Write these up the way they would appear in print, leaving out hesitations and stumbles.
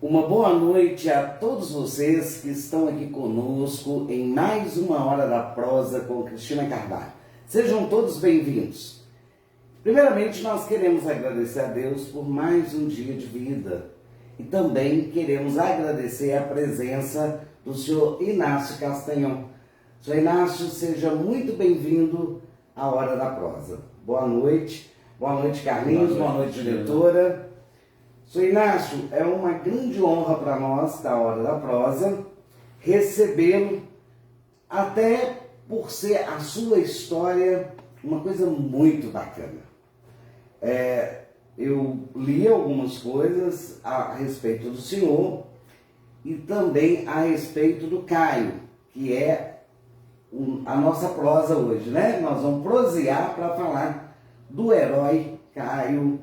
Uma boa noite a todos vocês que estão aqui conosco em mais uma Hora da Prosa com Cristina Carvalho. Sejam todos bem-vindos. Primeiramente, nós queremos agradecer a Deus por mais um dia de vida. E também queremos agradecer a presença do senhor Inácio Castanhon. Senhor Inácio, seja muito bem-vindo à Hora da Prosa. Boa noite. Boa noite, Carlinhos. Boa noite, diretora. Senhor Inácio, é uma grande honra para nós, da Hora da Prosa, recebê-lo, até por ser a sua história uma coisa muito bacana. Eu li algumas coisas a respeito do senhor e também a respeito do Caio, que é a nossa prosa hoje, né? Nós vamos prosear para falar do herói Caio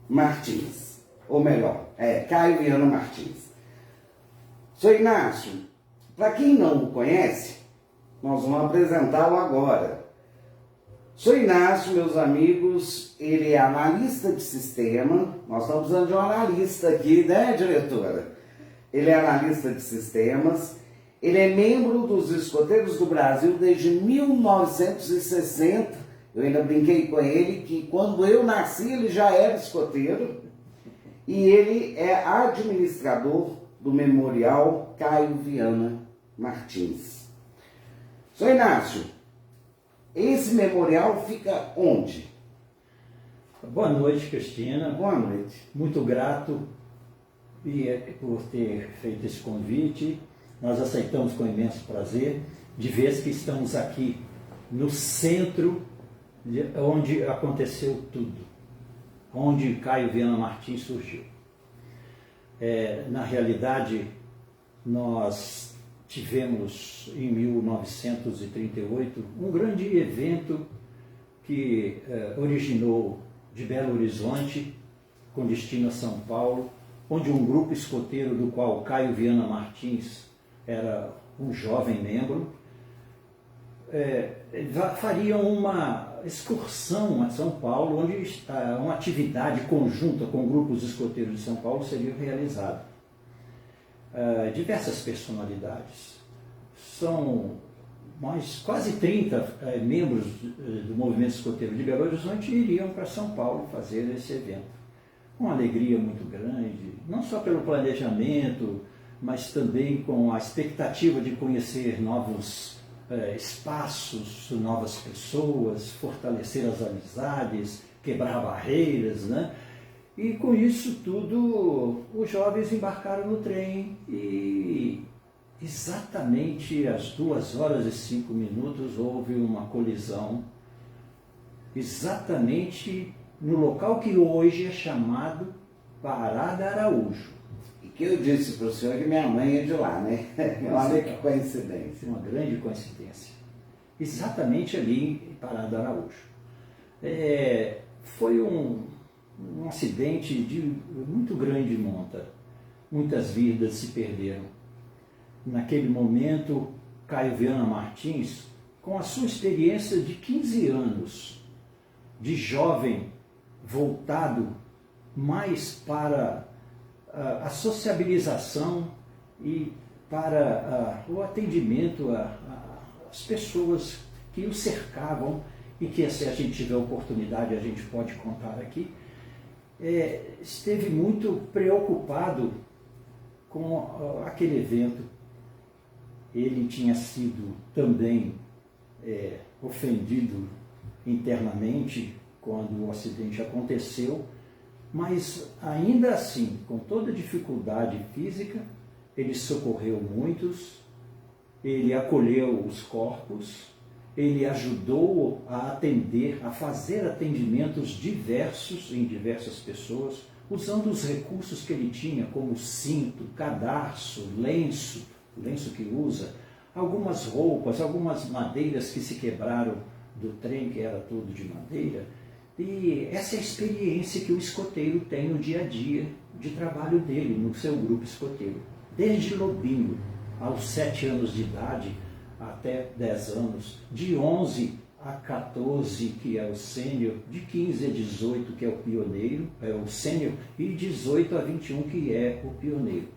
Martins. Ou melhor, Caio Viana Martins. Senhor Inácio, para quem não o conhece, nós vamos apresentá-lo agora. Senhor Inácio, meus amigos, ele é analista de sistema. Nós estamos precisando de um analista aqui, né, diretora? Ele é analista de sistemas. Ele é membro dos Escoteiros do Brasil desde 1960. Eu ainda brinquei com ele que quando eu nasci ele já era escoteiro. E ele é administrador do Memorial Caio Viana Martins. Senhor Inácio, esse memorial fica onde? Boa noite, Cristina. Boa noite. Muito grato por ter feito esse convite. Nós aceitamos com imenso prazer, de vez que estamos aqui no centro onde aconteceu tudo, onde Caio Viana Martins surgiu. Na realidade, nós tivemos em 1938 um grande evento que originou de Belo Horizonte, com destino a São Paulo, onde um grupo escoteiro do qual Caio Viana Martins era um jovem membro, fariam uma excursão a São Paulo, onde uma atividade conjunta com grupos escoteiros de São Paulo seria realizada. Diversas personalidades. São quase 30 membros do movimento escoteiro de Belo Horizonte iriam para São Paulo fazer esse evento. Com uma alegria muito grande, não só pelo planejamento, mas também com a expectativa de conhecer novos espaços, novas pessoas, fortalecer as amizades, quebrar barreiras, né? E com isso tudo, os jovens embarcaram no trem e exatamente às 2h05 houve uma colisão, exatamente no local que hoje é chamado Parada Araújo. Que eu disse para o senhor que minha mãe é de lá, né? Olha que coincidência. Uma grande coincidência. Exatamente ali em Parada Araújo. Foi um acidente de muito grande monta. Muitas vidas se perderam. Naquele momento, Caio Viana Martins, com a sua experiência de 15 anos, de jovem voltado mais para a sociabilização e para o atendimento às pessoas que o cercavam e que, se a gente tiver oportunidade, a gente pode contar aqui, esteve muito preocupado com aquele evento. Ele tinha sido também ofendido internamente quando o acidente aconteceu, mas ainda assim, com toda dificuldade física, ele socorreu muitos, ele acolheu os corpos, ele ajudou a atender, a fazer atendimentos diversos em diversas pessoas, usando os recursos que ele tinha, como cinto, cadarço, lenço que usa, algumas roupas, algumas madeiras que se quebraram do trem, que era tudo de madeira. E essa é a experiência que o escoteiro tem no dia a dia de trabalho dele, no seu grupo escoteiro. Desde lobinho, aos 7 anos de idade, até 10 anos, de 11 a 14, que é o sênior, de 15 a 18, que é o pioneiro, é o sênior, e 18 a 21, que é o pioneiro.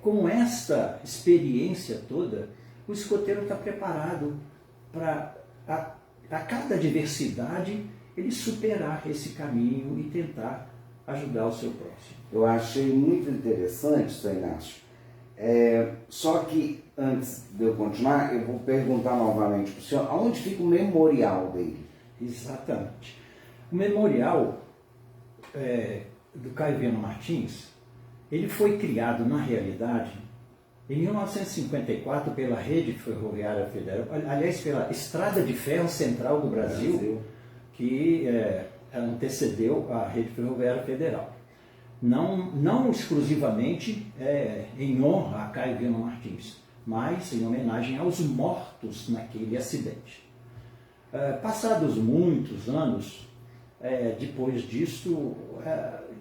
Com esta experiência toda, o escoteiro está preparado para, a cada diversidade, ele superar esse caminho e tentar ajudar o seu próximo. Eu achei muito interessante, Sr. Inácio. Só que, antes de eu continuar, eu vou perguntar novamente para o senhor, aonde fica o memorial dele? Exatamente. O memorial do Caio Viana Martins, ele foi criado, na realidade, em 1954 pela Rede Ferroviária Federal, aliás, pela Estrada de Ferro Central do Brasil. Que antecedeu a Rede Ferroviária Federal. Não exclusivamente em honra a Caio Viana Martins, mas em homenagem aos mortos naquele acidente. Passados muitos anos, depois disso,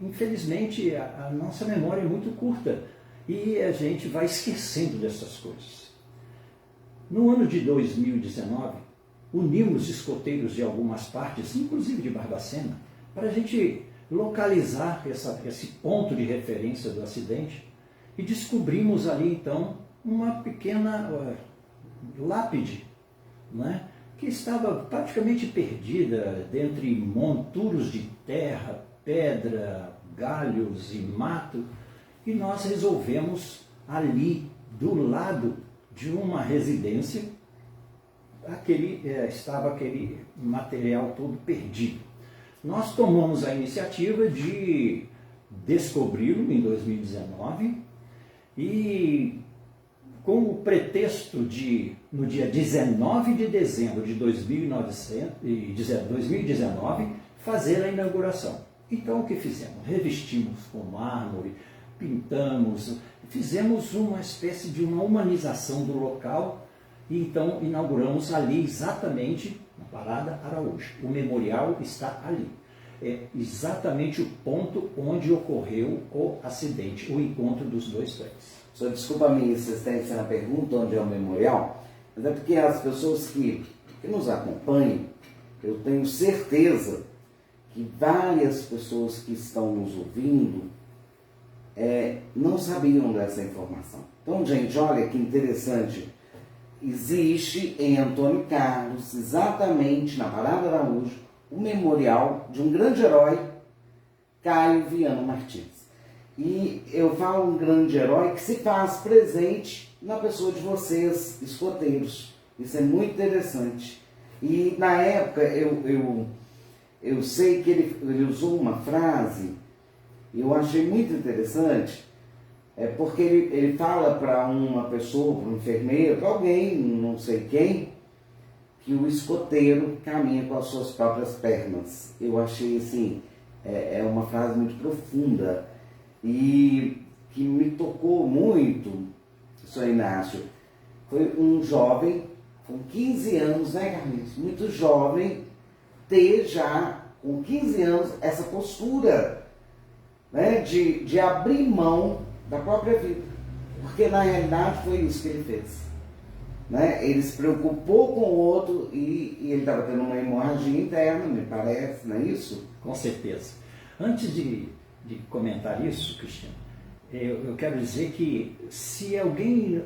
infelizmente a nossa memória é muito curta e a gente vai esquecendo dessas coisas. No ano de 2019, unimos escoteiros de algumas partes, inclusive de Barbacena, para a gente localizar esse ponto de referência do acidente e descobrimos ali, então, uma pequena lápide, né, que estava praticamente perdida dentre monturos de terra, pedra, galhos e mato, e nós resolvemos ali, do lado de uma residência, estava aquele material todo perdido. Nós tomamos a iniciativa de descobri-lo em 2019 e, com o pretexto de, no dia 19 de dezembro de 2019, fazer a inauguração. Então, o que fizemos? Revestimos com mármore, pintamos, fizemos uma espécie de uma humanização do local. E então inauguramos ali exatamente na Parada Araújo. O memorial está ali. É exatamente o ponto onde ocorreu o acidente, o encontro dos dois trens. Só desculpa a minha insistência na pergunta onde é o memorial, mas é porque as pessoas que nos acompanham, eu tenho certeza que várias pessoas que estão nos ouvindo não sabiam dessa informação. Então, gente, olha que interessante. Existe em Antônio Carlos, exatamente na Parada Araújo, o memorial de um grande herói, Caio Viana Martins. E eu falo um grande herói que se faz presente na pessoa de vocês, escoteiros. Isso é muito interessante. E na época eu sei que ele usou uma frase, e eu achei muito interessante, porque ele fala para uma pessoa, para um enfermeiro, para alguém, não sei quem, que o escoteiro caminha com as suas próprias pernas. Eu achei assim, uma frase muito profunda e que me tocou muito, Sr. Inácio. Foi um jovem, com 15 anos, né, Carlinhos? Muito jovem, ter já, com 15 anos, essa postura, né, de abrir mão da própria vida, porque na realidade foi isso que ele fez, né? Ele se preocupou com o outro e ele estava tendo uma hemorragia interna, me parece, não é isso? Com certeza. Antes de comentar isso, Cristiano, eu quero dizer que se alguém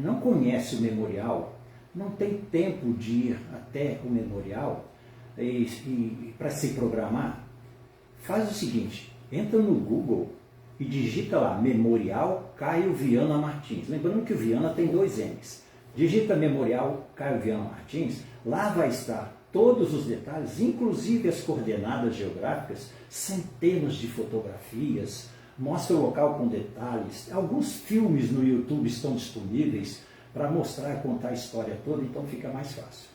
não conhece o memorial, não tem tempo de ir até o memorial e para se programar, faz o seguinte, entra no Google e digita lá, Memorial Caio Viana Martins. Lembrando que o Viana tem 2 N's. Digita Memorial Caio Viana Martins, lá vai estar todos os detalhes, inclusive as coordenadas geográficas, centenas de fotografias, mostra o local com detalhes. Alguns filmes no YouTube estão disponíveis para mostrar e contar a história toda, então fica mais fácil.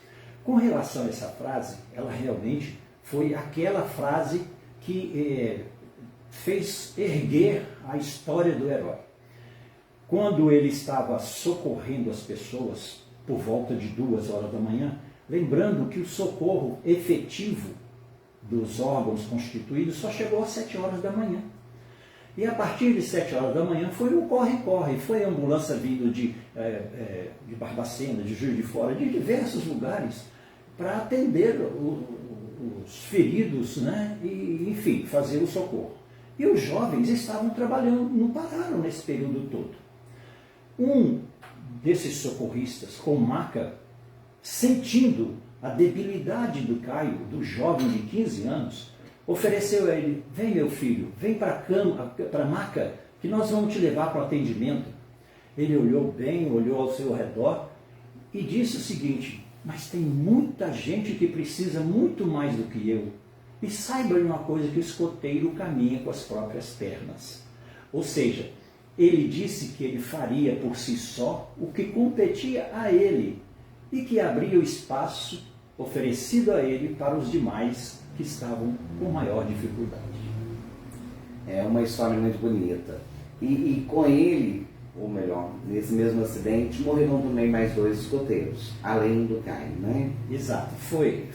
Com relação a essa frase, ela realmente foi aquela frase que fez erguer a história do herói. quando ele estava socorrendo as pessoas por volta de 2 horas da manhã, lembrando que o socorro efetivo dos órgãos constituídos só chegou às 7 horas da manhã. E a partir de 7 horas da manhã foi um corre-corre, foi a ambulância vindo de Barbacena, de Juiz de Fora, de diversos lugares, para atender os feridos, né? E, enfim, fazer o socorro. E os jovens estavam trabalhando, não pararam nesse período todo. Um desses socorristas, com maca, sentindo a debilidade do Caio, do jovem de 15 anos, ofereceu a ele: vem meu filho, vem para a maca, que nós vamos te levar para o atendimento. Ele olhou bem, olhou ao seu redor e disse o seguinte: mas tem muita gente que precisa muito mais do que eu. E saiba uma coisa, que o escoteiro caminha com as próprias pernas. Ou seja, ele disse que ele faria por si só o que competia a ele e que abria o espaço oferecido a ele para os demais que estavam com maior dificuldade. É uma história muito bonita. E com ele, ou melhor, nesse mesmo acidente, morreram também mais 2 escoteiros, além do Caio, né? Exato. Foi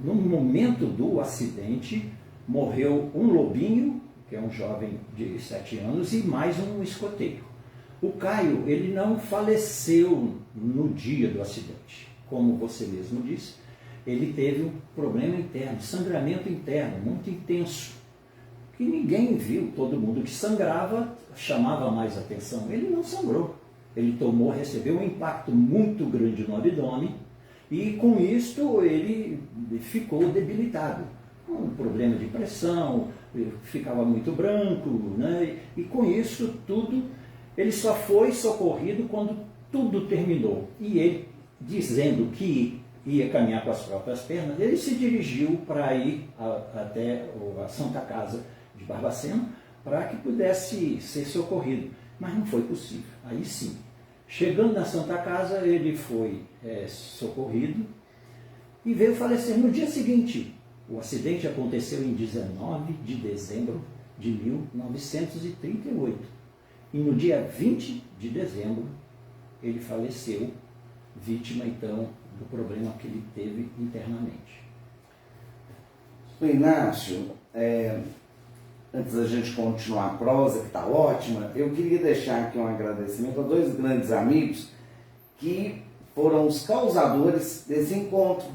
no momento do acidente, morreu um lobinho, que é um jovem de 7 anos, e mais um escoteiro. O Caio, ele não faleceu no dia do acidente. Como você mesmo disse, ele teve um problema interno, sangramento interno, muito intenso, que ninguém viu. Todo mundo que sangrava chamava mais atenção. Ele não sangrou. Ele recebeu um impacto muito grande no abdômen e com isto ele ficou debilitado. Um problema de pressão, ficava muito branco, né? E com isso tudo, ele só foi socorrido quando tudo terminou. E ele, dizendo que ia caminhar com as próprias pernas, ele se dirigiu para ir até a Santa Casa de Barbacena para que pudesse ser socorrido. Mas não foi possível. Aí sim, chegando na Santa Casa, ele foi socorrido e veio falecer no dia seguinte. O acidente aconteceu em 19 de dezembro de 1938. E no dia 20 de dezembro, ele faleceu, vítima, então, do problema que ele teve internamente. Inácio, antes da gente continuar a prosa, que está ótima, eu queria deixar aqui um agradecimento a 2 grandes amigos que foram os causadores desse encontro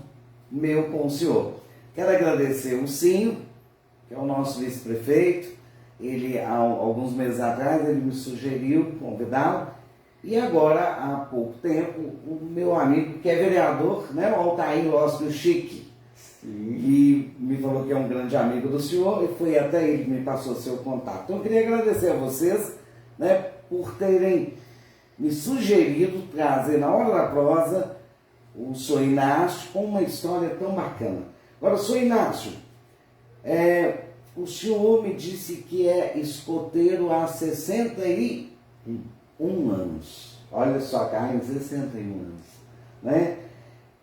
meu com o senhor. Quero agradecer o Cinho, que é o nosso vice-prefeito. Ele, há alguns meses atrás, ele me sugeriu convidá-lo. E agora, há pouco tempo, o meu amigo, que é vereador, né, o Altair Lósquio Chique, e me falou que é um grande amigo do senhor, e foi até ele que me passou seu contato. Então, eu queria agradecer a vocês, né, por terem me sugerido trazer na hora da prosa o senhor Inácio com uma história tão bacana. Agora, senhor Inácio, o senhor me disse que é escoteiro há 61 anos. Olha só, Caio, 61 anos. Né?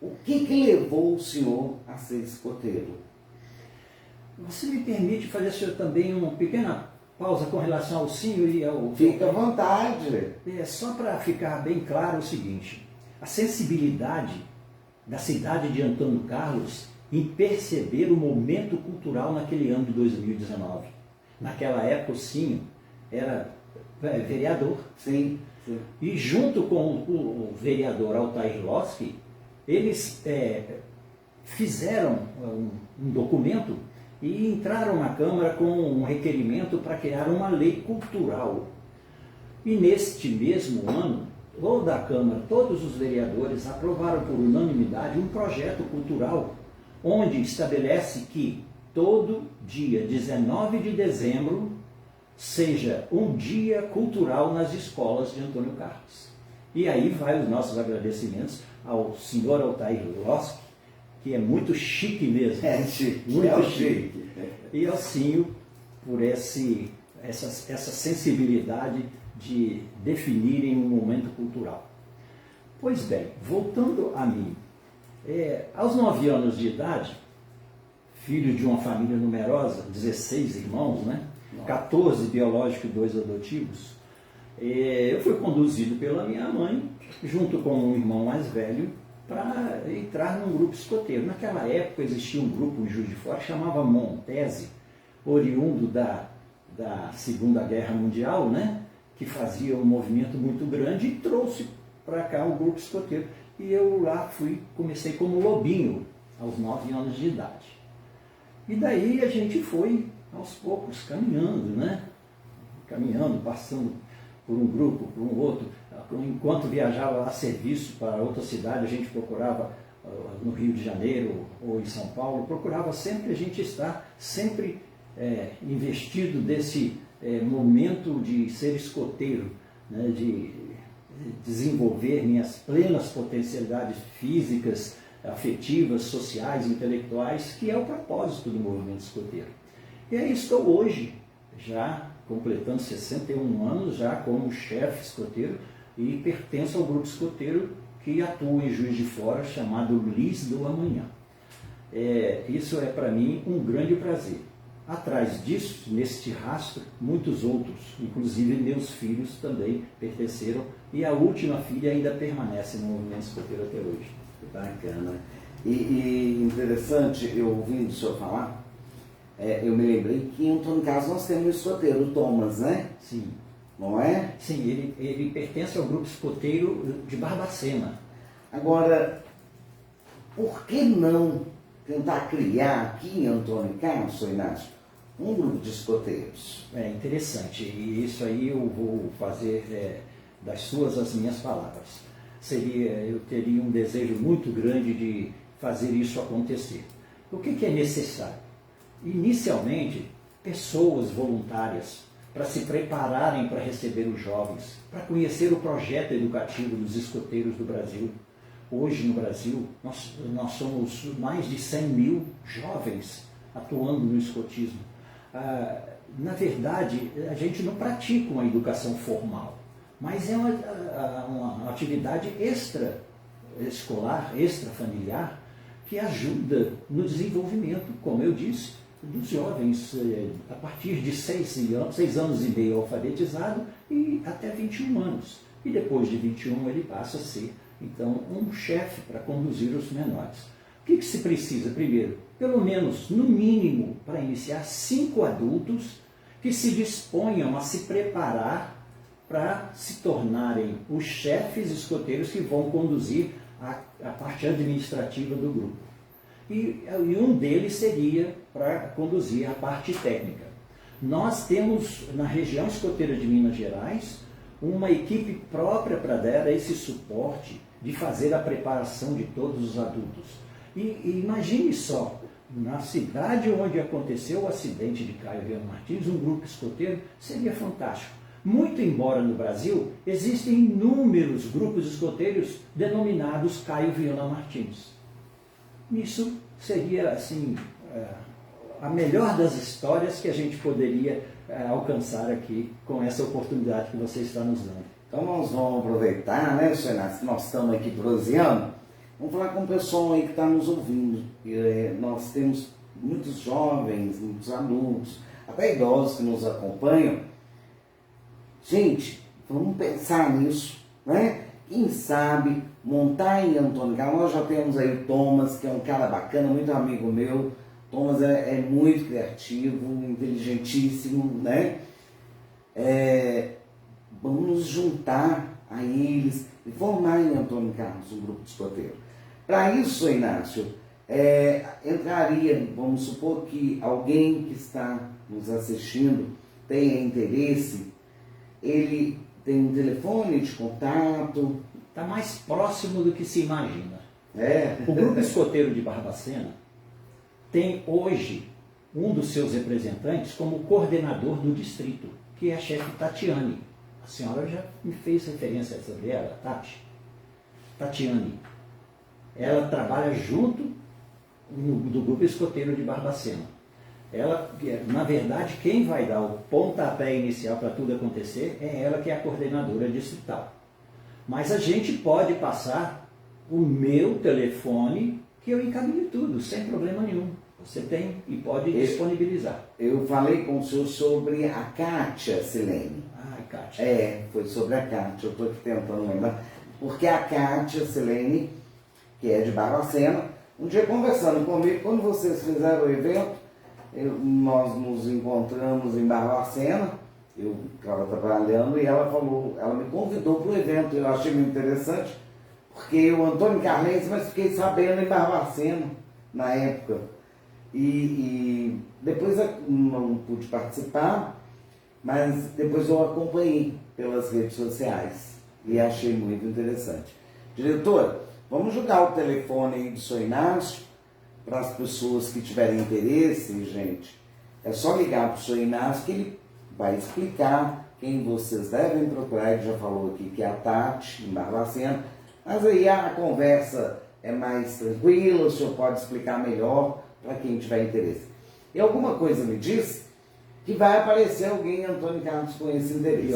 O que levou o senhor a ser escoteiro? Você me permite fazer, senhor, também uma pequena pausa com relação ao Cinho e ao... Fica à vontade. Só para ficar bem claro o seguinte: a sensibilidade da cidade de Antônio Carlos em perceber o momento cultural naquele ano de 2019. Naquela época o Cinho era vereador. Sim. E junto com o vereador Altair Lósquio, eles fizeram um documento e entraram na Câmara com um requerimento para criar uma lei cultural. E neste mesmo ano, toda a Câmara, todos os vereadores aprovaram por unanimidade um projeto cultural onde estabelece que todo dia 19 de dezembro seja um dia cultural nas escolas de Antônio Carlos. E aí vai os nossos agradecimentos ao senhor Altair Lósquio, que é muito chique mesmo. Chique. Muito chique. E ao Cinho por essa sensibilidade de definirem um momento cultural. Pois bem, voltando a mim, aos 9 anos de idade, filho de uma família numerosa, 16 irmãos, né? 14 biológicos e 2 adotivos, Eu fui conduzido pela minha mãe, junto com um irmão mais velho, para entrar num grupo escoteiro. Naquela época existia um grupo em Juiz de Fora que chamava Montese, oriundo da Segunda Guerra Mundial, né? Que fazia um movimento muito grande e trouxe para cá o grupo escoteiro. E eu lá comecei como lobinho, aos 9 anos de idade. E daí a gente foi, aos poucos, caminhando, né? Caminhando, passando por um grupo, por um outro. Enquanto viajava a serviço para outra cidade, a gente procurava, no Rio de Janeiro ou em São Paulo, procurava sempre a gente estar sempre investido desse momento de ser escoteiro, né? De desenvolver minhas plenas potencialidades físicas, afetivas, sociais, intelectuais, que é o propósito do movimento escoteiro. E aí estou hoje, já completando 61 anos, já como chefe escoteiro, e pertenço ao grupo escoteiro que atua em Juiz de Fora, chamado Lis do Amanhã. Isso é para mim um grande prazer. Atrás disso, neste rastro, muitos outros, inclusive meus filhos também pertenceram, e a última filha ainda permanece no movimento escoteiro até hoje. Bacana. E interessante, eu ouvindo o senhor falar, eu me lembrei que em Antônio Carlos nós temos um escoteiro, o Thomas, né? Sim. Não é? Sim, ele pertence ao grupo escoteiro de Barbacena. Agora, por que não tentar criar aqui em Antônio Carlos, Sr. Inácio, um grupo de escoteiros? É interessante, e isso aí eu vou fazer das suas as minhas palavras. Eu teria um desejo muito grande de fazer isso acontecer. O que é necessário? Inicialmente, pessoas voluntárias para se prepararem para receber os jovens, para conhecer o projeto educativo dos escoteiros do Brasil. Hoje no Brasil, nós somos mais de 100 mil jovens atuando no escotismo. Na verdade, a gente não pratica uma educação formal, mas é uma atividade extra-escolar, extrafamiliar, que ajuda no desenvolvimento, como eu disse, dos jovens a partir de 6 anos e meio alfabetizado e até 21 anos. E depois de 21 ele passa a ser, então, um chefe para conduzir os menores. O que se precisa? Primeiro, pelo menos, no mínimo, para iniciar, 5 adultos que se disponham a se preparar para se tornarem os chefes escoteiros que vão conduzir a parte administrativa do grupo. E um deles seria para conduzir a parte técnica. Nós temos, na região escoteira de Minas Gerais, uma equipe própria para dar esse suporte de fazer a preparação de todos os adultos. E imagine só, na cidade onde aconteceu o acidente de Caio Viana Martins, um grupo escoteiro seria fantástico. Muito embora no Brasil existem inúmeros grupos escoteiros denominados Caio Viana Martins. Isso seria, assim, a melhor das histórias que a gente poderia alcançar aqui com essa oportunidade que você está nos dando. Então nós vamos aproveitar, né, senhor Inácio, que nós estamos aqui proseando, vamos falar com o pessoal aí que está nos ouvindo. Nós temos muitos jovens, muitos adultos, até idosos que nos acompanham. Gente, vamos pensar nisso, né? Quem sabe montar em Antônio Carlos. Nós já temos aí o Thomas, que é um cara bacana, muito amigo meu. Thomas é muito criativo, inteligentíssimo, né? Vamos nos juntar a eles e formar em Antônio Carlos um grupo de escoteiro. Para isso, Inácio, entraria, vamos supor que alguém que está nos assistindo tenha interesse, ele tem um telefone de contato. Está mais próximo do que se imagina. O grupo escoteiro de Barbacena tem hoje um dos seus representantes como coordenador do distrito, que é a chefe Tatiane. A senhora já me fez referência sobre ela, Tatiane. Ela trabalha junto do grupo escoteiro de Barbacena. Ela, na verdade, quem vai dar o pontapé inicial para tudo acontecer é ela, que é a coordenadora distrital. Mas a gente pode passar o meu telefone, que eu encaminho tudo, sem problema nenhum. Você tem e pode disponibilizar. Eu falei com o senhor sobre a Kátia Silene. Kátia. Foi sobre a Kátia, eu estou aqui tentando lembrar. Porque a Kátia Silene, que é de Barbacena, um dia conversando comigo, quando vocês fizeram o evento, nós nos encontramos em Barbacena, eu estava trabalhando e ela falou, ela me convidou para o evento, eu achei muito interessante, porque o Antônio Carlense, mas fiquei sabendo em Barbacena, na época. E depois eu não pude participar, mas depois eu acompanhei pelas redes sociais e achei muito interessante. Diretor, vamos jogar o telefone aí do Sr. Inácio para as pessoas que tiverem interesse, gente. É só ligar para o Sr. Inácio que ele vai explicar quem vocês devem procurar. Ele já falou aqui que é a Tati, em Barbacena, mas aí a conversa é mais tranquila, o senhor pode explicar melhor para quem tiver interesse. E alguma coisa me diz que vai aparecer alguém, Antônio Carlos, com esse interesse.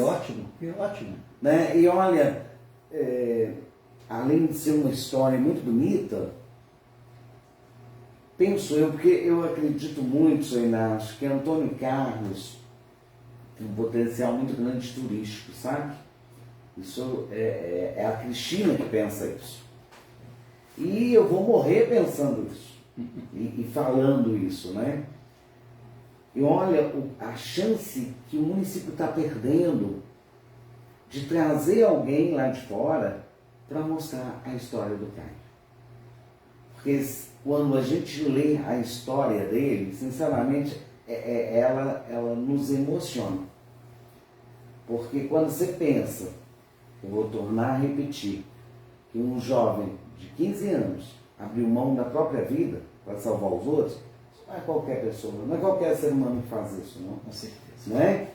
Que ótimo. Né? E olha, além de ser uma história muito bonita, penso eu, porque eu acredito muito, Sr. Inácio, que Antônio Carlos tem um potencial muito grande turístico, sabe? Isso é a Cristina que pensa isso. E eu vou morrer pensando isso. E falando isso, né? E olha a chance que o município está perdendo de trazer alguém lá de fora para mostrar a história do Caio. Porque quando a gente lê a história dele, sinceramente, ela nos emociona. Porque quando você pensa, eu vou tornar a repetir, que um jovem de 15 anos abriu mão da própria vida para salvar os outros, isso não é qualquer pessoa, não é qualquer ser humano que faz isso, não. Com certeza. Né?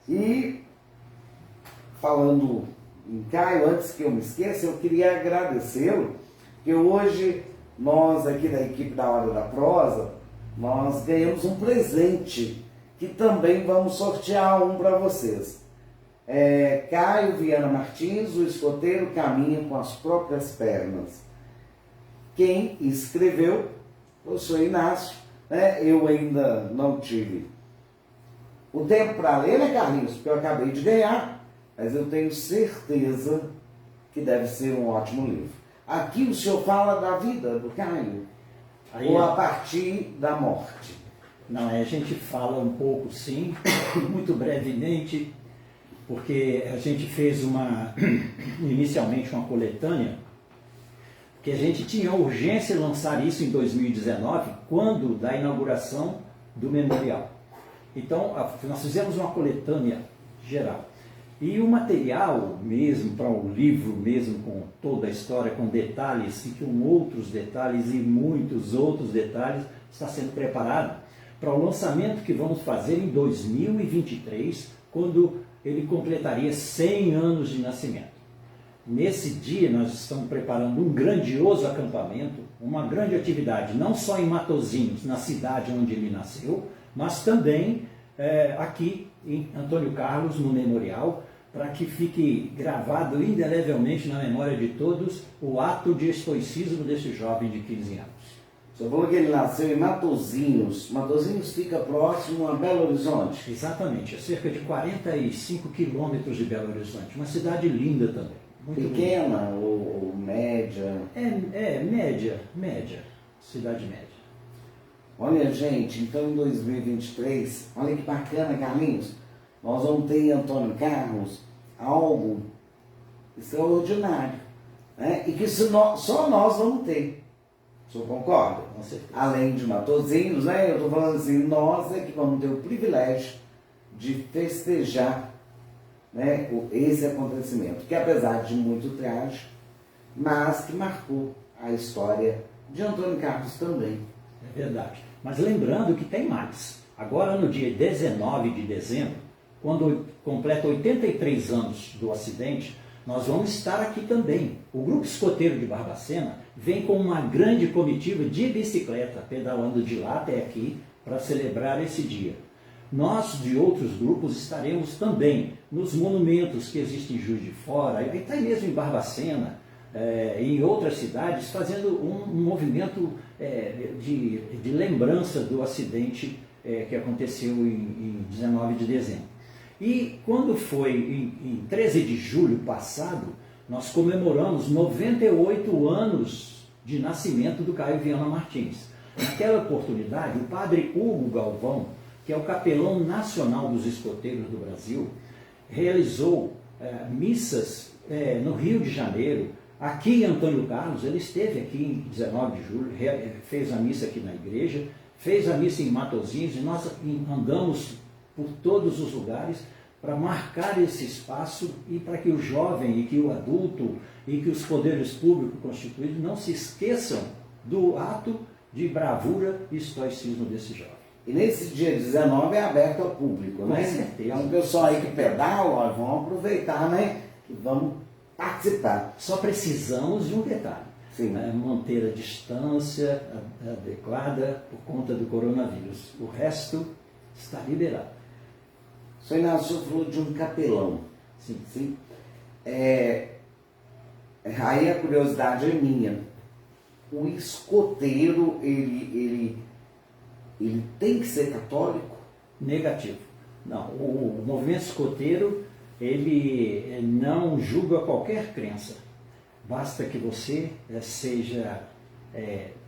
E, falando em Caio, antes que eu me esqueça, eu queria agradecê-lo, porque hoje nós aqui da equipe da Hora da Prosa, nós ganhamos um presente, que também vamos sortear um para vocês. Caio Viana Martins, o escoteiro caminha com as próprias pernas. Quem escreveu foi o Sr. Inácio, né? Eu ainda não tive o tempo para ler, né, Carlinhos? Porque eu acabei de ganhar, mas eu tenho certeza que deve ser um ótimo livro. Aqui o senhor fala da vida do Caio, ou a partir da morte? Não, a gente fala um pouco, sim, muito brevemente, porque a gente fez inicialmente uma coletânea, que a gente tinha urgência de lançar isso em 2019, quando da inauguração do memorial. Então, nós fizemos uma coletânea geral. E o material mesmo, para o livro mesmo, com toda a história, com detalhes, e com outros detalhes e muitos outros detalhes, está sendo preparado para o lançamento que vamos fazer em 2023, quando ele completaria 100 anos de nascimento. Nesse dia nós estamos preparando um grandioso acampamento, uma grande atividade, não só em Matozinhos, na cidade onde ele nasceu, mas também aqui em Antônio Carlos, no memorial, para que fique gravado indelevelmente na memória de todos o ato de estoicismo desse jovem de 15 anos. Você falou que ele nasceu em Matozinhos. Matozinhos fica próximo a Belo Horizonte. Exatamente, a cerca de 45 quilômetros de Belo Horizonte. Uma cidade linda também. Muito pequena ou média? Média. Cidade média. Olha, gente, então em 2023, olha que bacana, Carlinhos, nós vamos ter em Antônio Carlos algo extraordinário, né? E que só nós vamos ter. O senhor concorda? Com certeza. Além de Matozinhos, né? Eu estou falando assim, nós é que vamos ter o privilégio de festejar, né, esse acontecimento, que apesar de muito trágico, mas que marcou a história de Antônio Carlos também. É verdade. Mas lembrando que tem mais. Agora, no dia 19 de dezembro, quando completa 83 anos do acidente, nós vamos estar aqui também. O Grupo Escoteiro de Barbacena vem com uma grande comitiva de bicicleta, pedalando de lá até aqui, para celebrar esse dia. Nós, de outros grupos, estaremos também nos monumentos que existem em Juiz de Fora, e até mesmo em Barbacena, e em outras cidades, fazendo um movimento de lembrança do acidente que aconteceu em 19 de dezembro. E quando foi em 13 de julho passado, nós comemoramos 98 anos de nascimento do Caio Viana Martins. Naquela oportunidade, o padre Hugo Galvão, que é o capelão nacional dos escoteiros do Brasil, realizou missas no Rio de Janeiro, aqui em Antônio Carlos. Ele esteve aqui em 19 de julho, fez a missa aqui na igreja, fez a missa em Matosinhos, e nós andamos por todos os lugares para marcar esse espaço e para que o jovem e que o adulto e que os poderes públicos constituídos não se esqueçam do ato de bravura e estoicismo desse jovem. E nesse dia 19 é aberto ao público, né? Com certeza. Então o pessoal aí que pedala, vão aproveitar, né? E vamos participar. Só precisamos de um detalhe. Sim. Manter a distância adequada por conta do coronavírus. O resto está liberado. O senhor Inácio falou de um capelão. Sim. Sim. Aí a curiosidade é minha. O escoteiro, ele tem que ser católico? Negativo. Não, o movimento escoteiro, ele não julga qualquer crença. Basta que você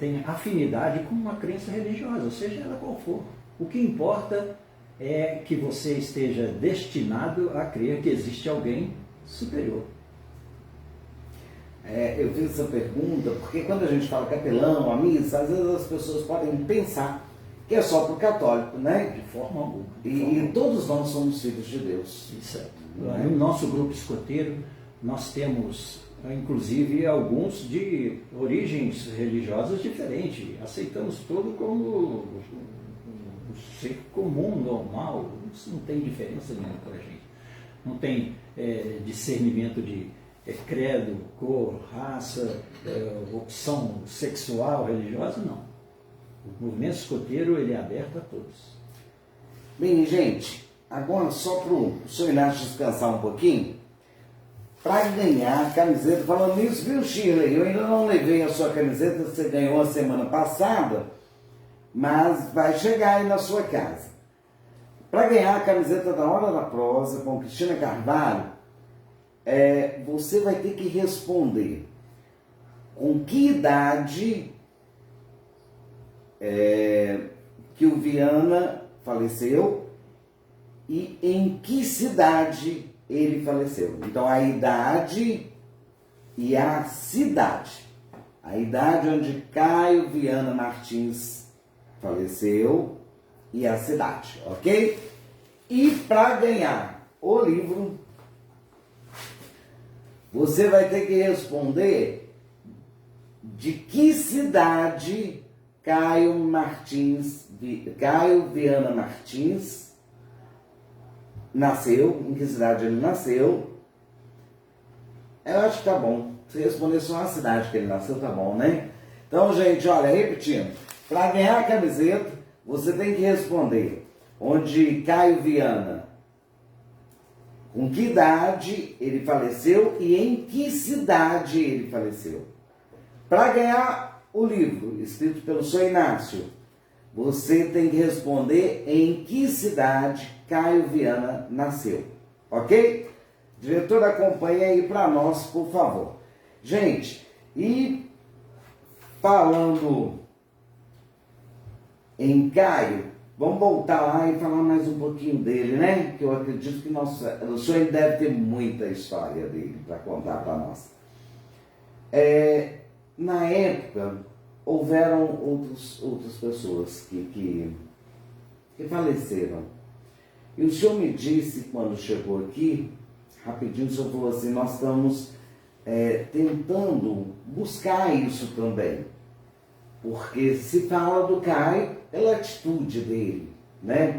tenha afinidade com uma crença religiosa, seja ela qual for. O que importa é que você esteja destinado a crer que existe alguém superior. Eu fiz essa pergunta porque quando a gente fala capelão, a missa, às vezes as pessoas podem pensar que é só para o católico, né? De forma alguma. E todos nós somos filhos de Deus. Certo. No nosso grupo escoteiro, nós temos, inclusive, alguns de origens religiosas diferentes. Aceitamos todo como um ser comum, normal. Isso não tem diferença nenhuma para a gente. Não tem discernimento de credo, cor, raça, opção sexual, religiosa, não. O movimento escoteiro, ele é aberto a todos. Bem, gente, agora só para o senhor Inácio descansar um pouquinho, para ganhar a camiseta, falando nisso, viu, Shirley? Eu ainda não levei a sua camiseta, você ganhou a semana passada, mas vai chegar aí na sua casa. Para ganhar a camiseta da Hora da Prosa com Cristina Carvalho, você vai ter que responder com que idade que o Viana faleceu e em que cidade ele faleceu. Então a idade e a cidade. A idade onde Caio Viana Martins faleceu e a cidade, ok? E para ganhar o livro, você vai ter que responder de que cidade Caio Viana Martins nasceu, em que cidade ele nasceu. Eu acho que tá bom. Se responder só a cidade que ele nasceu, tá bom, né? Então, gente, olha, repetindo. Para ganhar a camiseta, você tem que responder onde Caio Viana, com que idade ele faleceu e em que cidade ele faleceu. Para ganhar o livro escrito pelo senhor Inácio, você tem que responder em que cidade Caio Viana nasceu, ok? Diretor, acompanha aí para nós, por favor. Gente, e falando em Caio, vamos voltar lá e falar mais um pouquinho dele, né? Que eu acredito que o senhor deve ter muita história dele para contar para nós. Na época, houveram outras pessoas que faleceram. E o senhor me disse, quando chegou aqui, rapidinho, o senhor falou assim, nós estamos tentando buscar isso também. Porque se fala do Caio pela atitude dele, né?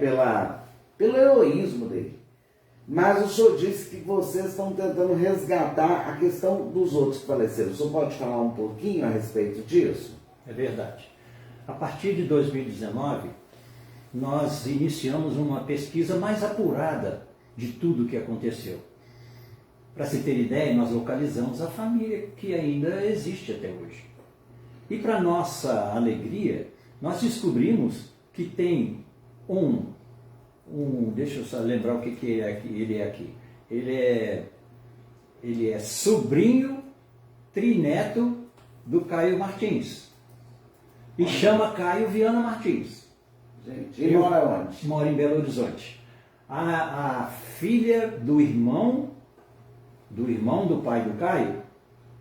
Pelo heroísmo dele. Mas o senhor disse que vocês estão tentando resgatar a questão dos outros que faleceram. O senhor pode falar um pouquinho a respeito disso? É verdade. A partir de 2019, nós iniciamos uma pesquisa mais apurada de tudo o que aconteceu. Para se ter ideia, nós localizamos a família que ainda existe até hoje. E para nossa alegria, nós descobrimos que tem um deixa eu só lembrar o que é aqui, ele é aqui. Ele é sobrinho, trineto do Caio Martins. E chama Caio Viana Martins. Gente, ele mora onde? Mora em Belo Horizonte. A filha do irmão do pai do Caio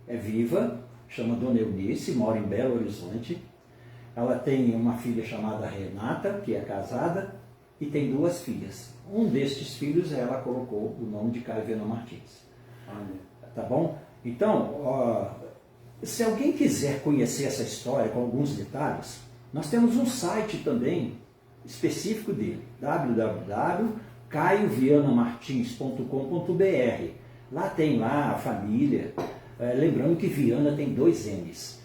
é viva, chama Dona Eunice, mora em Belo Horizonte. Ela tem uma filha chamada Renata, que é casada, e tem 2 filhas. Um destes filhos ela colocou o nome de Caio Viana Martins. Tá bom? Então, se alguém quiser conhecer essa história com alguns detalhes, nós temos um site também específico dele, www.caiovianamartins.com.br. Lá tem a família, lembrando que Viana tem 2 N's.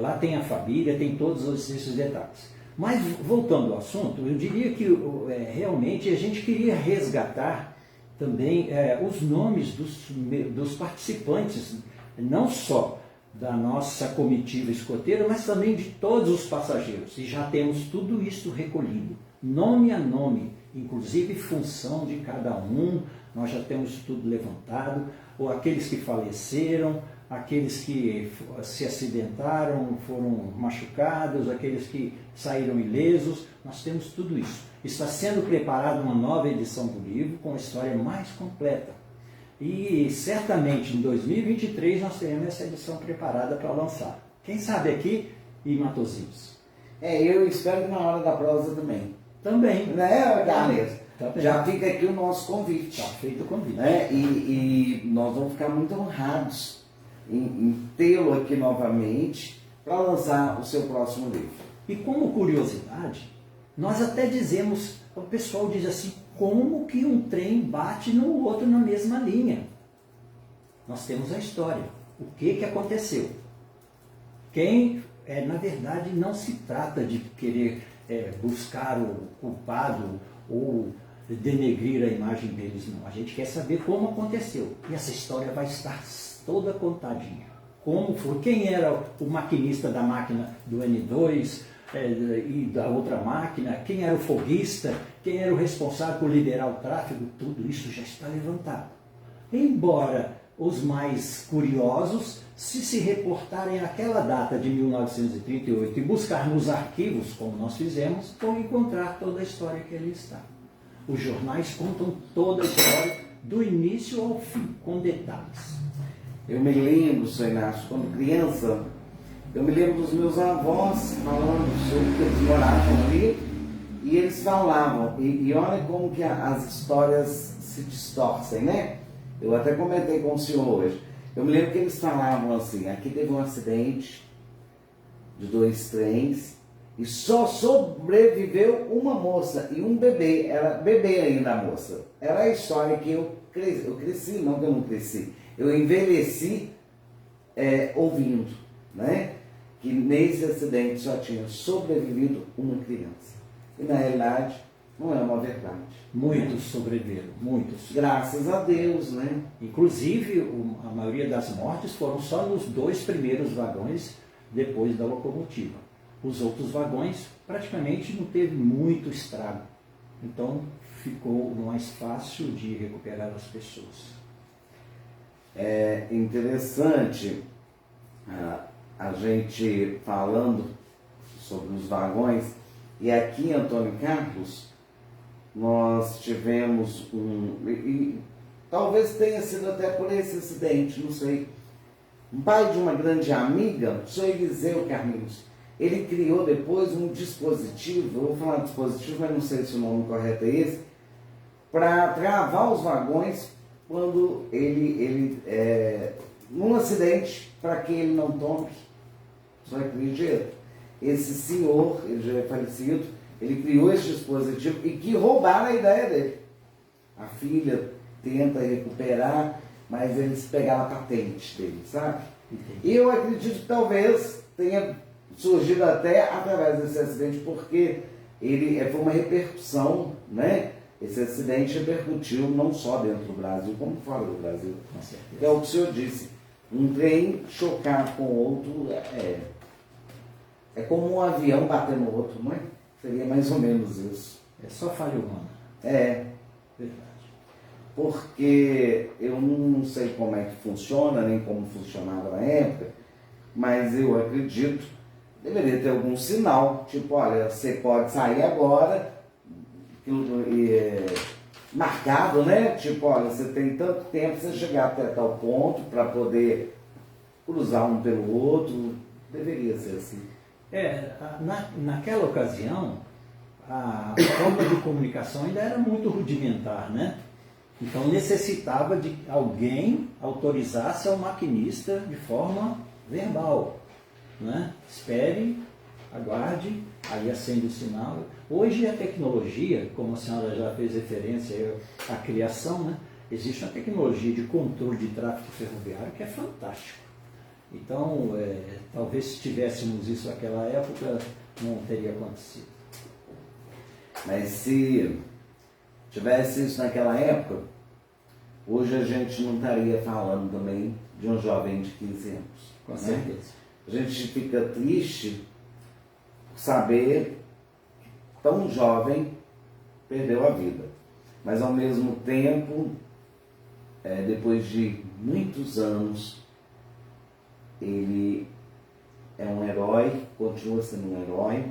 Lá tem a família, tem todos esses detalhes. Mas, voltando ao assunto, eu diria que realmente a gente queria resgatar também os nomes dos participantes, não só da nossa comitiva escoteira, mas também de todos os passageiros. E já temos tudo isso recolhido, nome a nome, inclusive função de cada um, nós já temos tudo levantado, ou aqueles que faleceram, aqueles que se acidentaram, foram machucados, aqueles que saíram ilesos, nós temos tudo isso. Está sendo preparada uma nova edição do livro com a história mais completa. E certamente em 2023 nós teremos essa edição preparada para lançar. Quem sabe aqui em Matosinhos. Eu espero que na hora da prosa também. Também. Né, Carlos? Também. Já fica aqui o nosso convite. Está feito o convite. Né? E nós vamos ficar muito honrados em tê-lo aqui novamente para lançar o seu próximo livro. E como curiosidade, nós até dizemos, o pessoal diz assim, como que um trem bate no outro na mesma linha? Nós temos a história. O que aconteceu? Na verdade, não se trata de querer buscar o culpado ou denegrir a imagem deles, não. A gente quer saber como aconteceu. E essa história vai estar toda contadinha. Como foi, quem era o maquinista da máquina do N2 e da outra máquina, quem era o foguista, quem era o responsável por liderar o tráfego, tudo isso já está levantado. Embora os mais curiosos, se reportarem àquela data de 1938 e buscar nos arquivos, como nós fizemos, vão encontrar toda a história que ali está. Os jornais contam toda a história, do início ao fim, com detalhes. Eu me lembro, Sr. Inácio, quando criança, eu me lembro dos meus avós falando sobre que eles moravam ali e eles falavam, e olha como que as histórias se distorcem, né? Eu até comentei com o senhor hoje. Eu me lembro que eles falavam assim, aqui teve um acidente de 2 trens e só sobreviveu uma moça e um bebê, era bebê ainda a moça. Era a história que eu cresci, não que eu não cresci. Eu envelheci ouvindo, né? Que nesse acidente só tinha sobrevivido uma criança. E na realidade não é uma verdade. Muitos sobreviveram, muitos. Graças a Deus, né? Inclusive, a maioria das mortes foram só nos 2 primeiros vagões depois da locomotiva. Os outros vagões praticamente não teve muito estrago. Então ficou mais fácil de recuperar as pessoas. É interessante a gente falando sobre os vagões, e aqui em Antônio Carlos nós tivemos e talvez tenha sido até por esse acidente, não sei, um pai de uma grande amiga, o senhor Eliseu Carlinhos, ele criou depois um dispositivo, eu vou falar dispositivo, mas não sei se o nome correto é esse, para travar os vagões quando ele num acidente, para que ele não tome. Só acredita? Esse senhor, ele já é falecido, ele criou esse dispositivo e que roubaram a ideia dele. A filha tenta recuperar, mas eles pegaram a patente dele, sabe? E eu acredito que talvez tenha surgido até através desse acidente, porque ele foi uma repercussão, né? Esse acidente repercutiu não só dentro do Brasil, como fora do Brasil. É o que o senhor disse. Um trem chocar com outro é como um avião bater no outro, não é? Seria mais ou menos isso. É só falha humana. É, Verdade. porque eu não sei como é que funciona, nem como funcionava na época, mas eu acredito, deveria ter algum sinal, tipo, olha, você pode sair agora, marcado, né? Tipo, olha, você tem tanto tempo para você chegar até tal ponto para poder cruzar um pelo outro, deveria ser assim. Naquela ocasião, a forma de comunicação ainda era muito rudimentar, né? Então necessitava de alguém autorizasse ao maquinista de forma verbal, né? Espere, aguarde, aí acende o sinal. Hoje a tecnologia, como a senhora já fez referência à criação, né? Existe uma tecnologia de controle de tráfego ferroviário que é fantástico. Então, talvez se tivéssemos isso naquela época, não teria acontecido. Mas se tivesse isso naquela época, hoje a gente não estaria falando também de um jovem de 15 anos. Com né? certeza. A gente fica triste por saber que tão jovem perdeu a vida. Mas ao mesmo tempo, depois de muitos anos, ele é um herói, continua sendo um herói,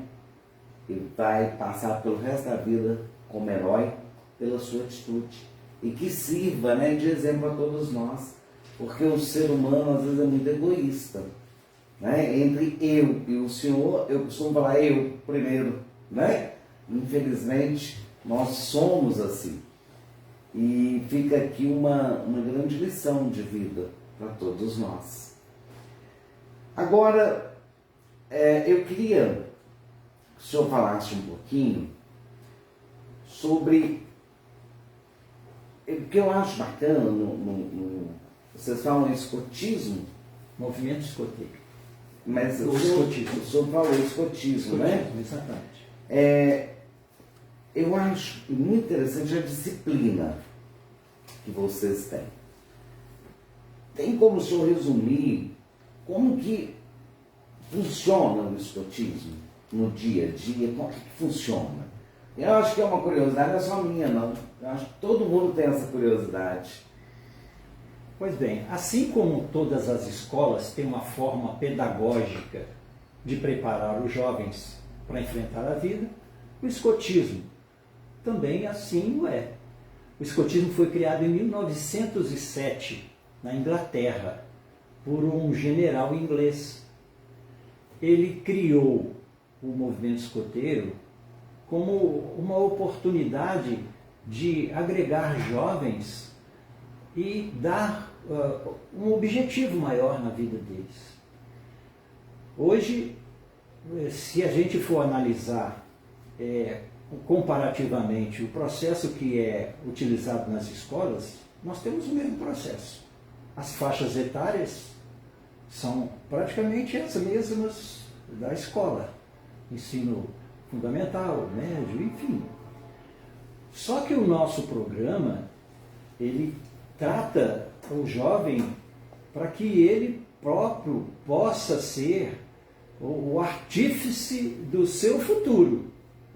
ele vai passar pelo resto da vida como herói pela sua atitude. E que sirva, né, de exemplo a todos nós, porque o ser humano às vezes é muito egoísta. Né? Entre eu e o Senhor, eu costumo falar eu primeiro. Né? Infelizmente, nós somos assim. E fica aqui uma grande lição de vida para todos nós. Agora, eu queria que o senhor falasse um pouquinho sobre o que eu acho bacana, vocês falam escotismo, Movimento escoteiro. mas o escotismo. senhor falou escotismo, né? Exatamente. Eu acho muito interessante a disciplina que vocês têm. Tem como o senhor resumir como que funciona o escotismo no dia a dia? Como que funciona? Eu acho que é uma curiosidade, não é só minha, não. Eu acho que todo mundo tem essa curiosidade. Pois bem, assim como todas as escolas têm uma forma pedagógica de preparar os jovens para enfrentar a vida, o escotismo também assim o é. O escotismo foi criado em 1907, na Inglaterra, por um general inglês. Ele criou o movimento escoteiro como uma oportunidade de agregar jovens e dar um objetivo maior na vida deles. Hoje, se a gente for analisar comparativamente o processo que é utilizado nas escolas, nós temos o mesmo processo. As faixas etárias são praticamente as mesmas da escola, ensino fundamental, médio, enfim. Só que o nosso programa, ele trata o jovem para que ele próprio possa ser o artífice do seu futuro.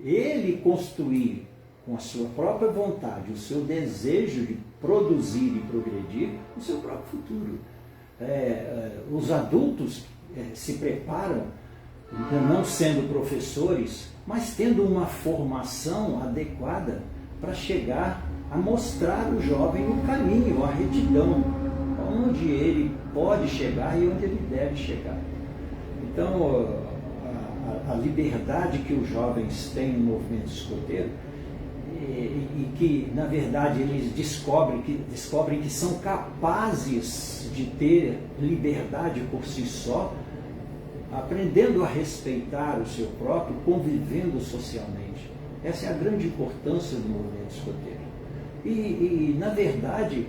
Ele construir com a sua própria vontade, o seu desejo de produzir e progredir, o seu próprio futuro. Os adultos se preparam, não sendo professores, mas tendo uma formação adequada para chegar a mostrar o jovem o caminho, a retidão, onde ele pode chegar e onde ele deve chegar. Então, a liberdade que os jovens têm no movimento escoteiro, e que, na verdade, eles descobrem que são capazes de ter liberdade por si só, aprendendo a respeitar o seu próprio, convivendo socialmente. Essa é a grande importância do movimento escoteiro. E na verdade,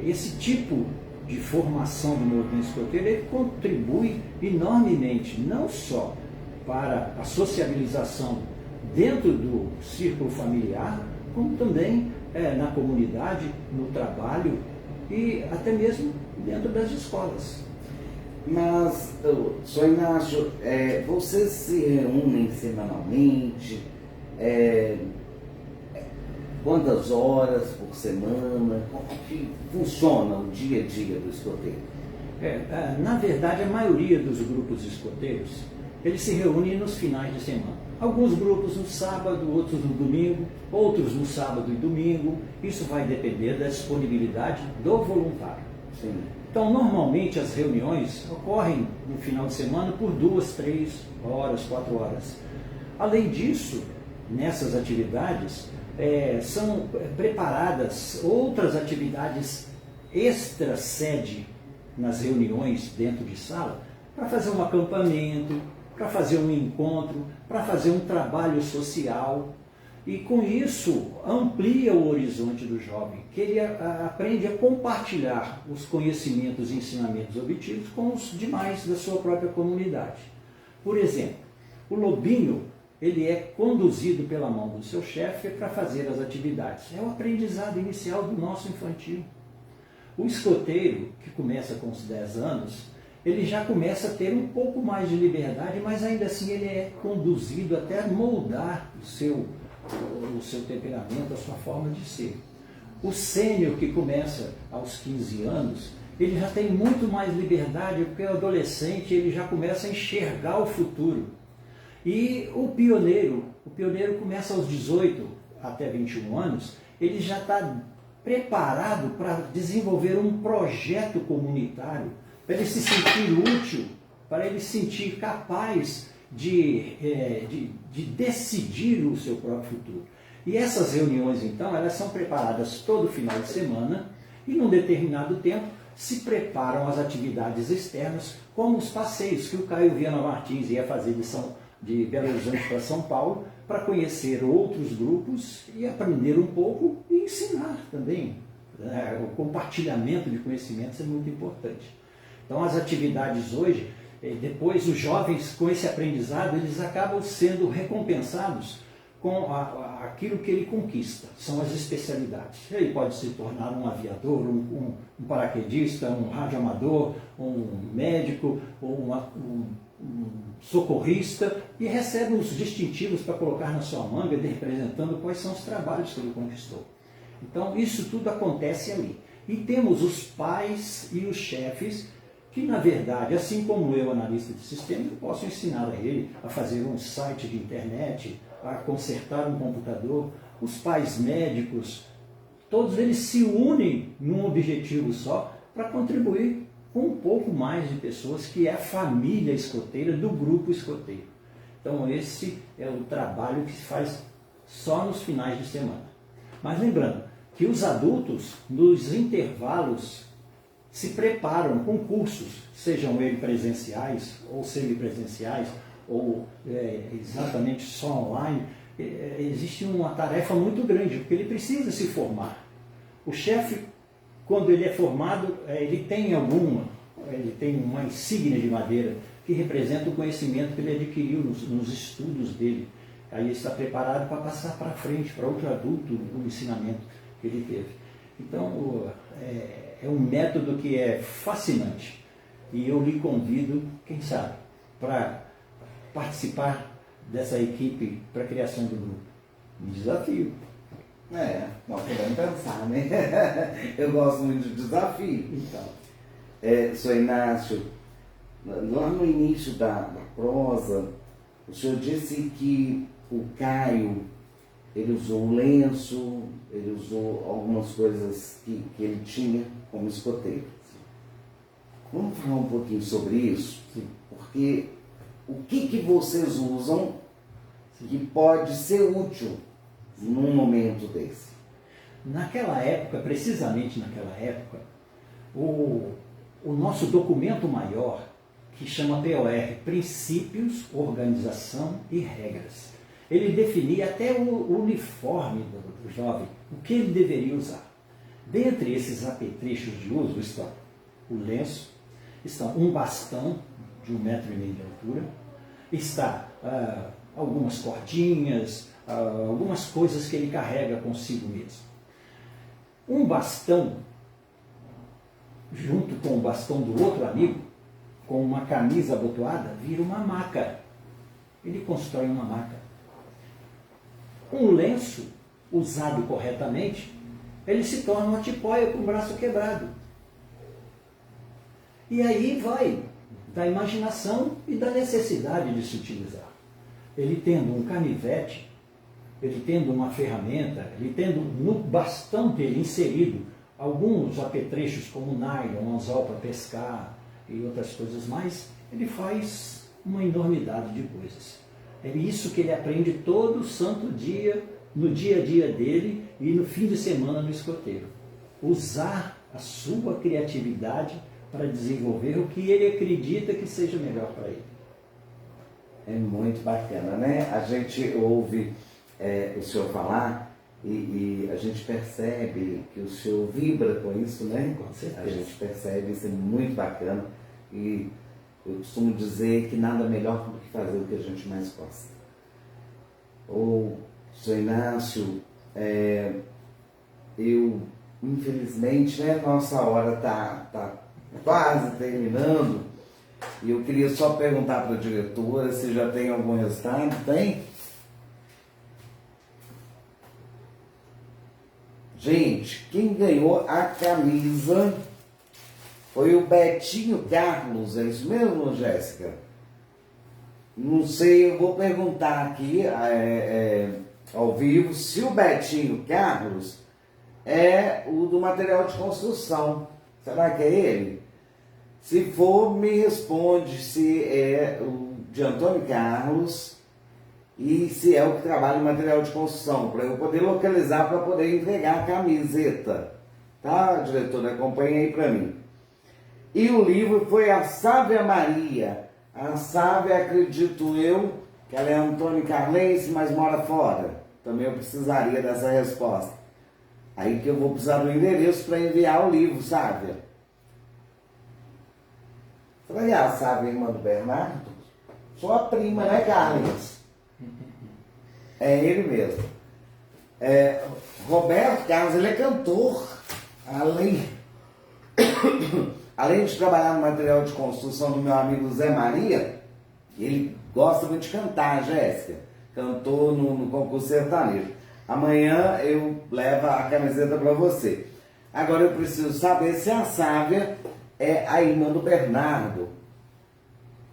esse tipo de formação do movimento escoteiro, ele contribui enormemente, não só para a sociabilização dentro do círculo familiar, como também na comunidade, no trabalho e até mesmo dentro das escolas. Mas, Sr. Inácio, vocês se reúnem semanalmente? Quantas horas por semana? Como que funciona o dia a dia do escoteiro? Na verdade, a maioria dos grupos escoteiros, eles se reúnem nos finais de semana. Alguns grupos no sábado, outros no domingo, outros no sábado e domingo. Isso vai depender da disponibilidade do voluntário. Sim. Então, normalmente as reuniões ocorrem no final de semana por 2, 3 horas, 4 horas. Além disso, nessas atividades, são preparadas outras atividades extra-sede nas reuniões dentro de sala, para fazer um acampamento, para fazer um encontro, para fazer um trabalho social. E com isso amplia o horizonte do jovem, que ele aprende a compartilhar os conhecimentos e ensinamentos obtidos com os demais da sua própria comunidade. Por exemplo, o lobinho, ele é conduzido pela mão do seu chefe para fazer as atividades. É o aprendizado inicial do nosso infantil. O escoteiro, que começa com os 10 anos, ele já começa a ter um pouco mais de liberdade, mas ainda assim ele é conduzido até moldar o seu temperamento, a sua forma de ser. O sênior, que começa aos 15 anos, ele já tem muito mais liberdade, porque o adolescente ele já começa a enxergar o futuro. E o pioneiro começa aos 18 até 21 anos, ele já está preparado para desenvolver um projeto comunitário, para ele se sentir útil, para ele se sentir capaz de decidir o seu próprio futuro. E essas reuniões, então, elas são preparadas todo final de semana e, num determinado tempo, se preparam as atividades externas, como os passeios que o Caio Viana Martins ia fazer de Belo Horizonte para São Paulo, para conhecer outros grupos e aprender um pouco e ensinar também. O compartilhamento de conhecimentos é muito importante. Então, as atividades hoje, depois os jovens com esse aprendizado, eles acabam sendo recompensados com aquilo que ele conquista, são as especialidades. Ele pode se tornar um aviador, um paraquedista, um radioamador, um médico, ou um socorrista, e recebe os distintivos para colocar na sua manga, representando quais são os trabalhos que ele conquistou. Então, isso tudo acontece ali. E temos os pais e os chefes, que na verdade, assim como eu, analista de sistemas, eu posso ensinar a ele a fazer um site de internet, a consertar um computador. Os pais médicos, todos eles se unem num objetivo só para contribuir com um pouco mais de pessoas, que é a família escoteira do grupo escoteiro. Então esse é o trabalho que se faz só nos finais de semana. Mas lembrando que os adultos, nos intervalos, se preparam com cursos, sejam eles presenciais ou semipresenciais, ou exatamente só online. Existe uma tarefa muito grande, porque ele precisa se formar. O chefe, quando ele é formado, ele tem uma insígnia de madeira que representa o conhecimento que ele adquiriu nos estudos dele. Aí ele está preparado para passar para frente, para outro adulto, o ensinamento que ele teve. Então, é um método que é fascinante. E eu lhe convido, quem sabe, para participar dessa equipe para a criação do grupo. Um desafio. Nós podemos pensar, né? Eu gosto muito de desafio. Então, Sr. Inácio, lá no início da prosa, o senhor disse que o Caio, ele usou um lenço, ele usou algumas coisas que ele tinha como escoteiro. Vamos falar um pouquinho sobre isso? Sim. Porque o que vocês usam que pode ser útil num momento desse? Naquela época, precisamente naquela época, o nosso documento maior, que chama POR, Princípios, Organização e Regras, ele definia até o uniforme do jovem, o que ele deveria usar. Dentre esses apetrechos de uso estão o lenço, estão um bastão de 1,5 metro de altura, está algumas cordinhas, algumas coisas que ele carrega consigo mesmo. Um bastão, junto com o bastão do outro amigo, com uma camisa abotoada, vira uma maca. Ele constrói uma maca. Um lenço usado corretamente, ele se torna uma tipóia com o braço quebrado. E aí vai da imaginação e da necessidade de se utilizar. Ele tendo um canivete, ele tendo uma ferramenta, ele tendo no bastão dele inserido alguns apetrechos como nylon, anzol para pescar e outras coisas mais, ele faz uma enormidade de coisas. É isso que ele aprende todo santo dia, no dia a dia dele e no fim de semana no escoteiro. Usar a sua criatividade para desenvolver o que ele acredita que seja melhor para ele. É muito bacana, né? A gente ouve o senhor falar e a gente percebe que o senhor vibra com isso, né? Com certeza. A gente percebe, isso é muito bacana. E eu costumo dizer que nada melhor do que fazer o que a gente mais gosta. Ou, senhor Inácio, eu, infelizmente, né, nossa hora tá quase terminando, e eu queria só perguntar para a diretora se já tem algum resultado. Tem? Gente, quem ganhou a camisa foi o Betinho Carlos, é isso mesmo, Jéssica? Não sei, eu vou perguntar aqui ao vivo se o Betinho Carlos é o do material de construção. Será que é ele? Se for, me responde se é o de Antônio Carlos e se é o que trabalha em material de construção, para eu poder localizar, para poder entregar a camiseta. Tá, diretora? Acompanha aí para mim. E o livro foi a Sávia Maria. A Sávia, acredito eu, que ela é Antônio Carlense, mas mora fora. Também eu precisaria dessa resposta. Aí que eu vou precisar do endereço para enviar o livro, Sávia. Será que é a Sávia, irmã do Bernardo? Sua prima, né, Carlinhos? É ele mesmo. Roberto Carlos, ele é cantor. Além de trabalhar no material de construção do meu amigo Zé Maria, ele gosta muito de cantar, Jéssica. Cantou no concurso sertanejo. Amanhã eu levo a camiseta para você. Agora eu preciso saber se a Sávia é a irmã do Bernardo.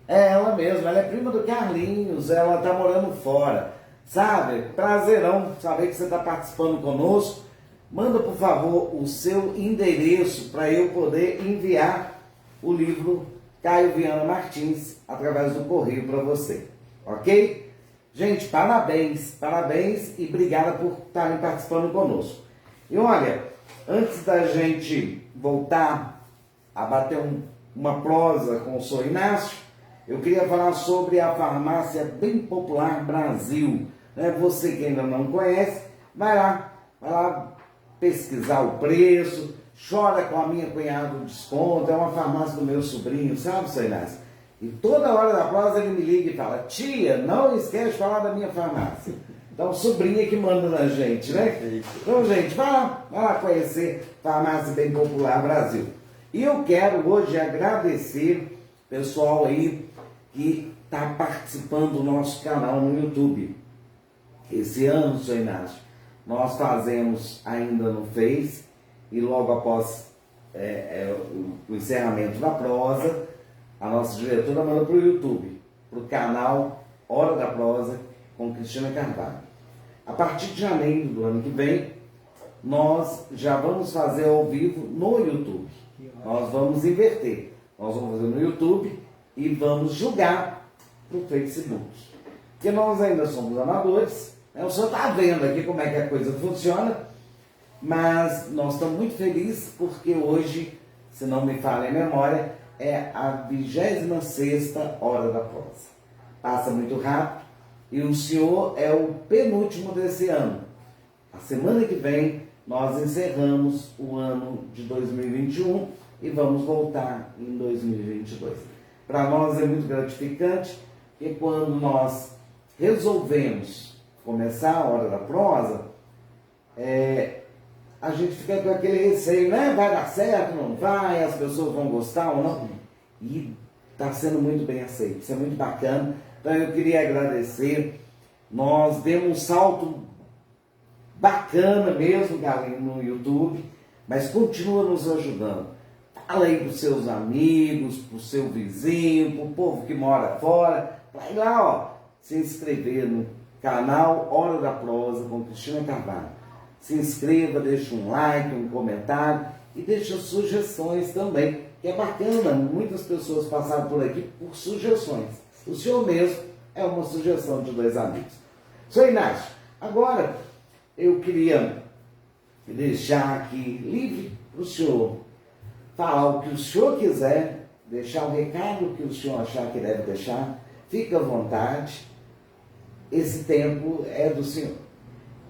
É ela mesma, ela é prima do Carlinhos, ela está morando fora. Sávia, prazerão saber que você está participando conosco. Manda, por favor, o seu endereço para eu poder enviar o livro Caio Viana Martins através do correio para você. Ok? Gente, parabéns, parabéns e obrigada por estarem participando conosco. E olha, antes da gente voltar a bater uma prosa com o senhor Inácio, eu queria falar sobre a Farmácia Bem Popular Brasil. Você que ainda não conhece, vai lá pesquisar o preço, chora com a minha cunhada o desconto, é uma farmácia do meu sobrinho, sabe, senhor Inácio? E toda hora da prosa ele me liga e fala: tia, não esquece de falar da minha farmácia. Então, sobrinha que manda na gente, né? Então, gente, vai lá conhecer Farmácia Bem Popular Brasil. E eu quero hoje agradecer o pessoal aí que está participando do nosso canal no YouTube. Esse ano, senhor Inácio, nós fazemos ainda no Face e logo após o encerramento da prosa, a nossa diretora manda para o YouTube, para o canal Hora da Prosa com Cristina Carvalho. A partir de janeiro do ano que vem, nós já vamos fazer ao vivo no YouTube. Nós vamos inverter. Nós vamos fazer no YouTube e vamos julgar para o Facebook. Porque nós ainda somos amadores, né? O senhor está vendo aqui como é que a coisa funciona, mas nós estamos muito felizes porque hoje, se não me falha a memória, é a 26ª Hora da Prosa. Passa muito rápido e o senhor é o penúltimo desse ano. A semana que vem nós encerramos o ano de 2021 e vamos voltar em 2022. Para nós é muito gratificante que quando nós resolvemos começar a Hora da Prosa, a gente fica com aquele receio, né? Vai dar certo, não vai, as pessoas vão gostar ou não. E está sendo muito bem aceito, isso é muito bacana. Então eu queria agradecer. Nós demos um salto bacana mesmo, galera, no YouTube, mas continua nos ajudando. Fala aí para os seus amigos, para o seu vizinho, para o povo que mora fora, vai lá, ó, se inscrever no canal Hora da Prosa com Cristina Carvalho. Se inscreva, deixa um like, um comentário e deixa sugestões também, que é bacana, muitas pessoas passaram por aqui por sugestões. O senhor mesmo é uma sugestão de 2 amigos. Senhor Inácio, agora eu queria deixar aqui livre para o senhor falar o que o senhor quiser, deixar o recado que o senhor achar que deve deixar, fique à vontade, esse tempo é do senhor.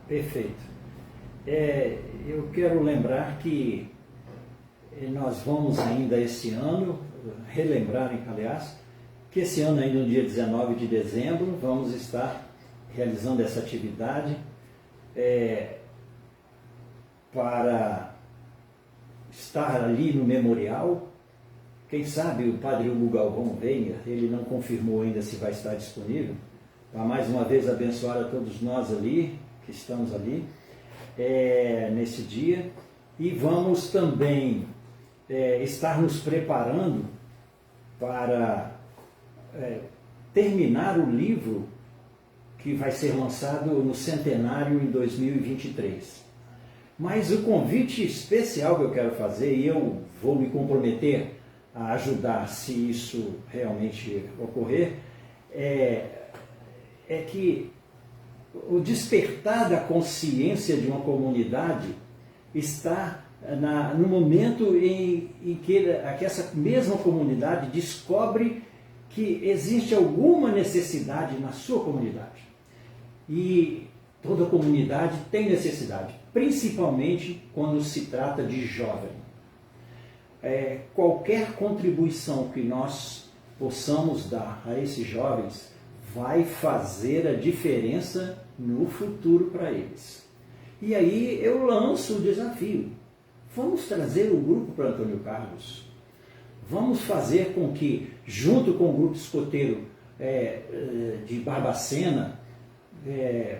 Perfeito. Eu quero lembrar que nós vamos ainda esse ano, relembrar, aliás, que esse ano ainda no dia 19 de dezembro vamos estar realizando essa atividade para estar ali no memorial. Quem sabe o Padre Hugo Galvão venha, ele não confirmou ainda se vai estar disponível, para mais uma vez abençoar a todos nós ali, que estamos ali, nesse dia. E vamos também estar nos preparando para terminar o livro que vai ser lançado no centenário em 2023. Mas o convite especial que eu quero fazer, e eu vou me comprometer a ajudar se isso realmente ocorrer, é que o despertar da consciência de uma comunidade está no momento em que essa mesma comunidade descobre que existe alguma necessidade na sua comunidade. E toda comunidade tem necessidade, principalmente quando se trata de jovem. Qualquer contribuição que nós possamos dar a esses jovens vai fazer a diferença no futuro para eles. E aí eu lanço o desafio. Vamos trazer o grupo para Antônio Carlos. Vamos fazer com que, junto com o grupo escoteiro de Barbacena,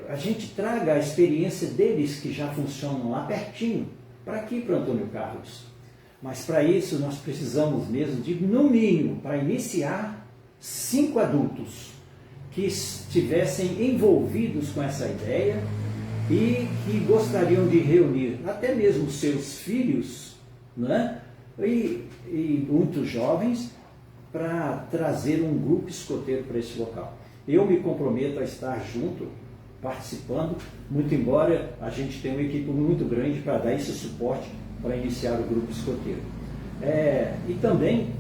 a gente traga a experiência deles que já funcionam lá pertinho, para aqui, para Antônio Carlos. Mas para isso nós precisamos mesmo de, no mínimo, para iniciar, 5 adultos que estivessem envolvidos com essa ideia e que gostariam de reunir até mesmo seus filhos, né? E muitos jovens, para trazer um grupo escoteiro para esse local. Eu me comprometo a estar junto, participando, muito embora a gente tenha uma equipe muito grande para dar esse suporte para iniciar o grupo escoteiro. E também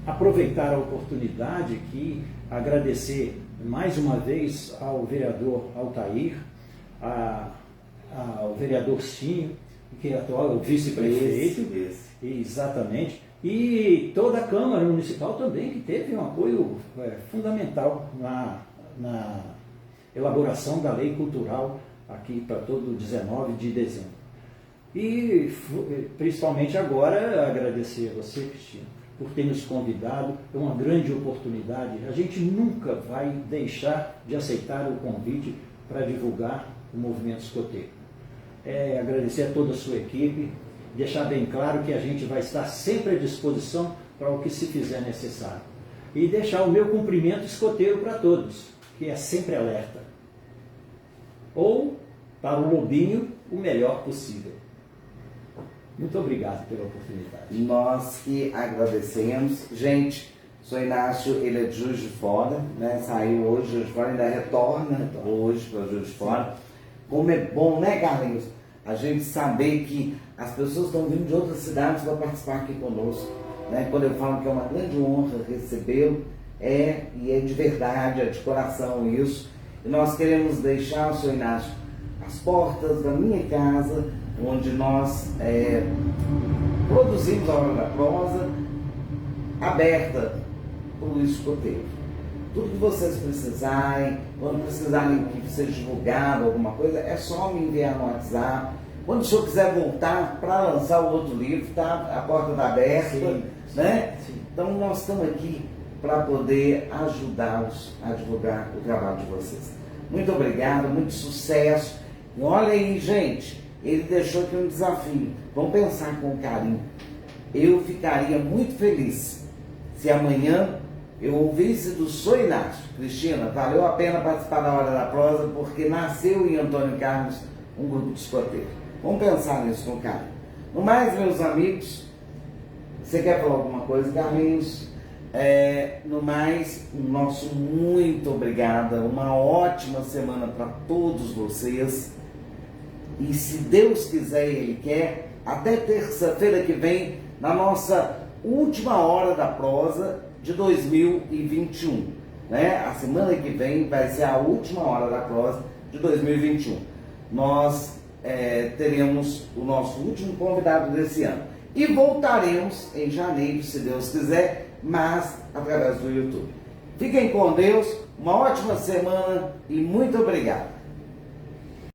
aproveitar a oportunidade aqui, agradecer mais uma vez ao vereador Altair, ao vereador Cinho, que é atual vice-prefeito, exatamente, e toda a Câmara Municipal também, que teve um apoio fundamental na elaboração da lei cultural aqui para todo 19 de dezembro. E principalmente agora agradecer a você, Cristina, por ter nos convidado. É uma grande oportunidade. A gente nunca vai deixar de aceitar o convite para divulgar o movimento escoteiro. Agradecer a toda a sua equipe, deixar bem claro que a gente vai estar sempre à disposição para o que se fizer necessário. E deixar o meu cumprimento escoteiro para todos, que é sempre alerta. Ou, para o lobinho, o melhor possível. Muito obrigado pela oportunidade. Nós que agradecemos. Gente, o senhor Inácio, ele é de Juiz de Fora, né? Saiu hoje de Juiz de Fora, ainda retorna hoje para Juiz de Fora. Como é bom, né, Carlinhos? A gente saber que as pessoas estão vindo de outras cidades para participar aqui conosco. Né? Quando eu falo que é uma grande honra recebê-lo, e é de verdade, é de coração isso. E nós queremos deixar, senhor Inácio, as portas da minha casa, onde nós produzimos a Hora da Prosa, aberta para o escoteiro. Tudo que vocês precisarem, quando precisarem que seja divulgado alguma coisa, é só me enviar no WhatsApp. Quando o senhor quiser voltar para lançar o outro livro, tá? A porta está aberta, sim, né? Sim. Então nós estamos aqui para poder ajudá-los a divulgar o trabalho de vocês. Muito obrigado, muito sucesso. E olha aí, gente, ele deixou aqui um desafio. Vamos pensar com carinho. Eu ficaria muito feliz se amanhã eu ouvisse do Sou Inácio: Cristina, valeu a pena participar da Hora da Prosa, porque nasceu em Antônio Carlos um grupo de escoteiro. Vamos pensar nisso com carinho. No mais, meus amigos, você quer falar alguma coisa, Carlinhos? No mais, nosso muito obrigada, uma ótima semana para todos vocês. E se Deus quiser e Ele quer, até terça-feira que vem, na nossa última Hora da Prosa de 2021. Né? A semana que vem vai ser a última Hora da Prosa de 2021. Nós teremos o nosso último convidado desse ano. E voltaremos em janeiro, se Deus quiser, mas através do YouTube. Fiquem com Deus, uma ótima semana e muito obrigado.